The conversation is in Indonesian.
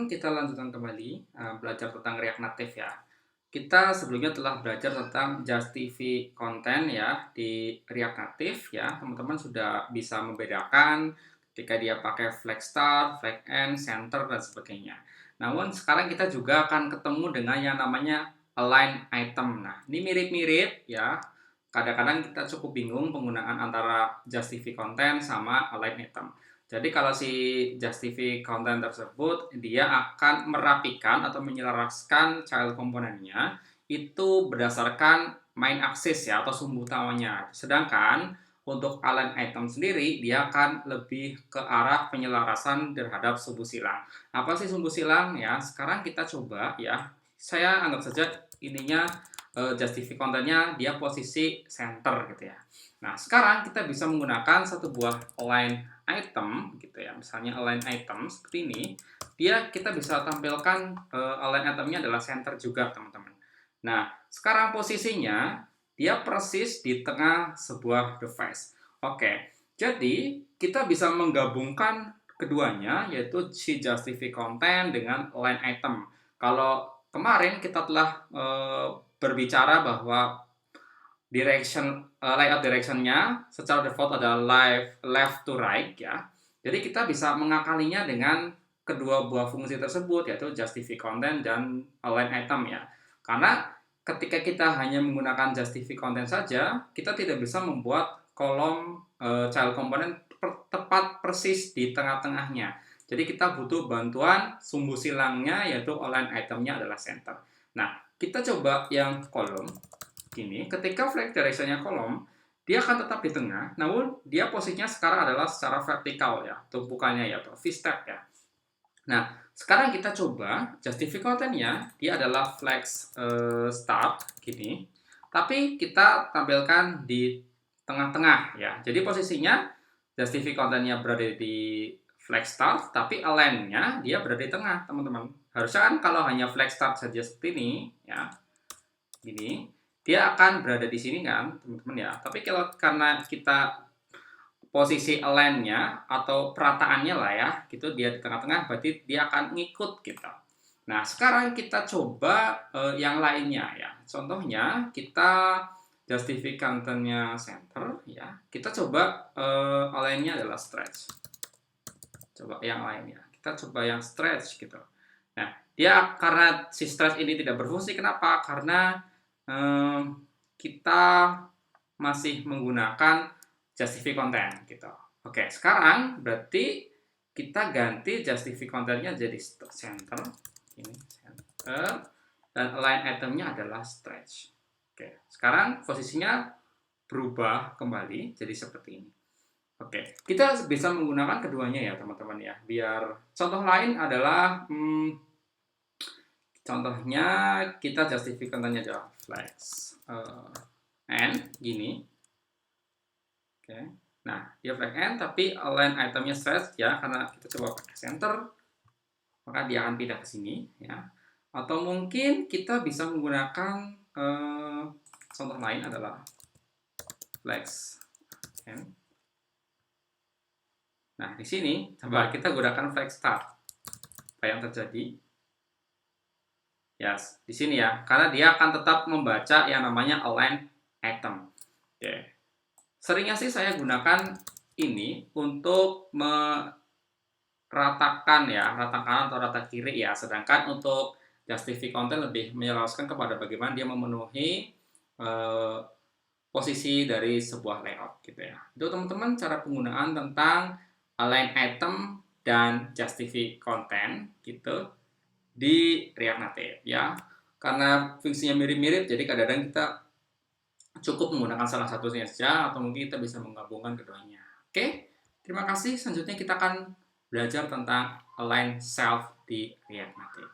teman-teman, kita lanjutkan kembali belajar tentang React Native ya. Kita sebelumnya telah belajar tentang Justify Content ya di React Native ya. Teman-teman sudah bisa membedakan ketika dia pakai flag start, flag end, center dan sebagainya. Namun sekarang kita juga akan ketemu dengan yang namanya align item. Nah, ini mirip-mirip ya. Kadang-kadang kita cukup bingung penggunaan antara Justify Content sama align item. Jadi kalau si Justify Content tersebut, dia akan merapikan atau menyelaraskan child komponennya itu berdasarkan main axis ya atau sumbu utamanya. Sedangkan untuk align item sendiri, dia akan lebih ke arah penyelarasan terhadap sumbu silang. Apa sih sumbu silang ya? Sekarang kita coba ya. Saya anggap saja ininya Justify Content-nya dia posisi center gitu ya. Nah, sekarang kita bisa menggunakan satu buah align item gitu ya, misalnya align item seperti ini, kita bisa tampilkan align itemnya adalah center juga teman-teman. Nah, sekarang posisinya dia persis di tengah sebuah device. Oke, jadi kita bisa menggabungkan keduanya, yaitu si Justify Content dengan align item. Kalau kemarin kita telah berbicara bahwa layout directionnya secara default adalah left to right ya. Jadi kita bisa mengakalinya dengan kedua buah fungsi tersebut, yaitu justify content dan align item ya. Karena ketika kita hanya menggunakan justify content saja, kita tidak bisa membuat kolom child component tepat persis di tengah-tengahnya. Jadi kita butuh bantuan sumbu silangnya, yaitu align itemnya adalah center. Nah, kita coba yang kolom. Gini, ketika flag direction-nya kolom, dia akan tetap di tengah, namun dia posisinya sekarang adalah secara vertikal ya, tumpukannya ya, atau V-step ya. Nah, sekarang kita coba justify content-nya, dia adalah flag start, gini. Tapi kita tampilkan di tengah-tengah ya. Jadi posisinya justify content-nya berada di flag start, tapi align-nya dia berada di tengah, teman-teman. Harusnya kan kalau hanya flag start saja seperti ini, ya, gini, dia akan berada di sini kan teman-teman ya. Tapi kalau karena kita posisi align-nya atau perataannya lah ya gitu, dia di tengah-tengah, berarti dia akan ngikut kita. Nah, sekarang kita coba yang lainnya ya. Contohnya kita justify content-nya center ya. Kita coba align-nya adalah stretch. Coba yang lainnya, kita coba yang stretch gitu. Nah, dia karena si stretch ini tidak berfungsi, kenapa? Karena kita masih menggunakan justify content gitu. Oke, sekarang berarti kita ganti justify content-nya jadi center, ini center, dan align item-nya adalah stretch. Oke, sekarang posisinya berubah kembali jadi seperti ini. Oke, kita bisa menggunakan keduanya ya teman-teman ya. Biar contoh lain adalah contohnya kita justify content-nya adalah flex n gini. Oke. Nah, dia flag n tapi align itemnya stretch ya, karena kita coba pakai center, maka dia akan pindah ke sini ya. Atau mungkin kita bisa menggunakan contoh lain adalah flex n. Nah, di sini coba kita gunakan flex start. Apa yang terjadi? Yes, di sini ya, karena dia akan tetap membaca yang namanya align item. Oke. Seringnya sih saya gunakan ini untuk meratakan ya, rata kanan atau rata kiri ya. Sedangkan untuk justify content lebih menjelaskan kepada bagaimana dia memenuhi posisi dari sebuah layout gitu ya. Itu teman-teman cara penggunaan tentang align item dan justify content gitu di React Native ya. Karena fungsinya mirip-mirip, jadi kadang-kadang kita cukup menggunakan salah satunya saja, atau mungkin kita bisa menggabungkan keduanya. Oke, terima kasih. Selanjutnya kita akan belajar tentang align self di React Native.